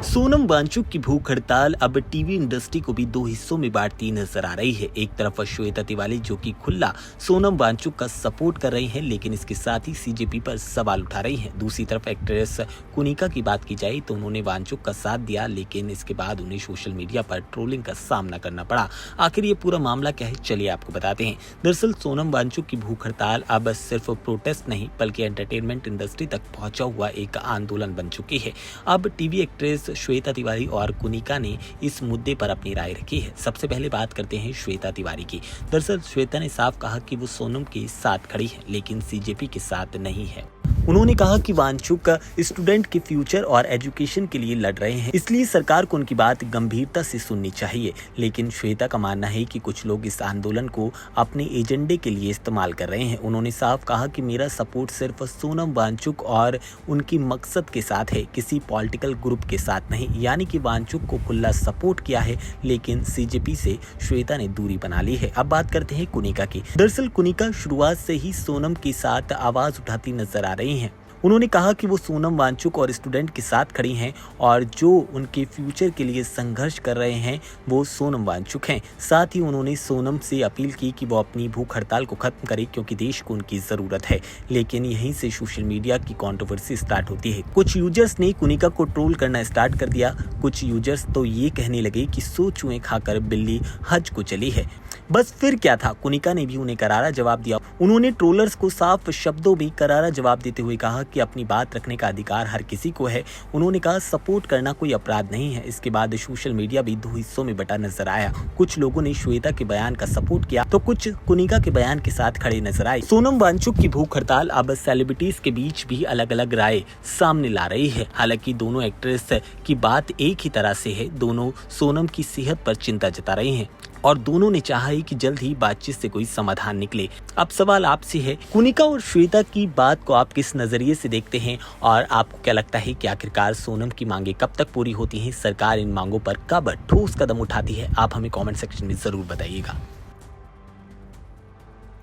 सोनम वांगचुक की भूख हड़ताल अब टीवी इंडस्ट्री को भी दो हिस्सों में बांटती नजर आ रही है। एक तरफ श्वेता तिवारी जो कि खुला सोनम वांगचुक का सपोर्ट कर रही हैं, लेकिन इसके साथ ही सीजेपी पर सवाल उठा रही हैं। दूसरी तरफ एक्ट्रेस कुनिका की बात की जाए तो उन्होंने वांगचुक का साथ दिया, लेकिन इसके बाद उन्हें सोशल मीडिया पर ट्रोलिंग का सामना करना पड़ा। आखिर ये पूरा मामला क्या है, चलिए आपको बताते हैं। दरअसल सोनम वांगचुक की भूख हड़ताल अब सिर्फ प्रोटेस्ट नहीं बल्कि एंटरटेनमेंट इंडस्ट्री तक पहुंचा हुआ एक आंदोलन बन चुकी है। अब टीवी एक्ट्रेस श्वेता तिवारी और कुनिका ने इस मुद्दे पर अपनी राय रखी है। सबसे पहले बात करते हैं श्वेता तिवारी की। दरअसल श्वेता ने साफ कहा कि वो सोनम के साथ खड़ी है, लेकिन सीजेपी के साथ नहीं है। उन्होंने कहा कि वांगचुक स्टूडेंट के फ्यूचर और एजुकेशन के लिए लड़ रहे हैं, इसलिए सरकार को उनकी बात गंभीरता से सुननी चाहिए। लेकिन श्वेता का मानना है कि कुछ लोग इस आंदोलन को अपने एजेंडे के लिए इस्तेमाल कर रहे हैं। उन्होंने साफ कहा कि मेरा सपोर्ट सिर्फ सोनम वांगचुक और उनकी मकसद के साथ है, किसी पॉलिटिकल ग्रुप के साथ नहीं। यानी कि वांगचुक को खुला सपोर्ट किया है, लेकिन सीजेपी से श्वेता ने दूरी बना ली है। अब बात करते हैं कुनिका की। दरअसल कुनिका शुरुआत से ही सोनम के साथ आवाज उठाती नजर आ रही हैं। उन्होंने कहा कि वो सोनम वांगचुक और स्टूडेंट के साथ खड़ी हैं और जो उनके फ्यूचर के लिए संघर्ष कर रहे हैं वो सोनम वांगचुक हैं। साथ ही उन्होंने सोनम से अपील की कि वो अपनी भूख हड़ताल को खत्म करे, क्योंकि देश को उनकी जरूरत है। लेकिन यहीं से सोशल मीडिया की कंट्रोवर्सी स्टार्ट होती है। कुछ यूजर्स ने कुनिका को ट्रोल करना स्टार्ट कर दिया। कुछ यूजर्स तो ये कहने लगे कि सो चूहे खाकर बिल्ली हज को चली है। बस फिर क्या था, कुनिका ने भी उन्हें करारा जवाब दिया। उन्होंने ट्रोलर्स को साफ शब्दों में करारा जवाब देते हुए कहा कि अपनी बात रखने का अधिकार हर किसी को है। उन्होंने कहा सपोर्ट करना कोई अपराध नहीं है। इसके बाद सोशल मीडिया भी दो हिस्सों में बटा नजर आया। कुछ लोगों ने श्वेता के बयान का सपोर्ट किया तो कुछ कुनिका के बयान के साथ खड़े नजर आए। सोनम वांगचुक की भूख हड़ताल अब सेलिब्रिटीज के बीच भी अलग अलग राय सामने ला रही है। हालांकि दोनों एक्ट्रेस की बात एक ही तरह से है। दोनों सोनम की सेहत पर चिंता जता रही हैं और दोनों ने चाहा है कि जल्द ही बातचीत से कोई समाधान निकले। अब सवाल आपसे है, कुनिका और श्वेता की बात को आप किस नजरिए से देखते हैं और आपको क्या लगता है कि आखिरकार सोनम की मांगे कब तक पूरी होती हैं? सरकार इन मांगों पर कब ठोस कदम उठाती है? आप हमें कमेंट सेक्शन में जरूर बताइएगा।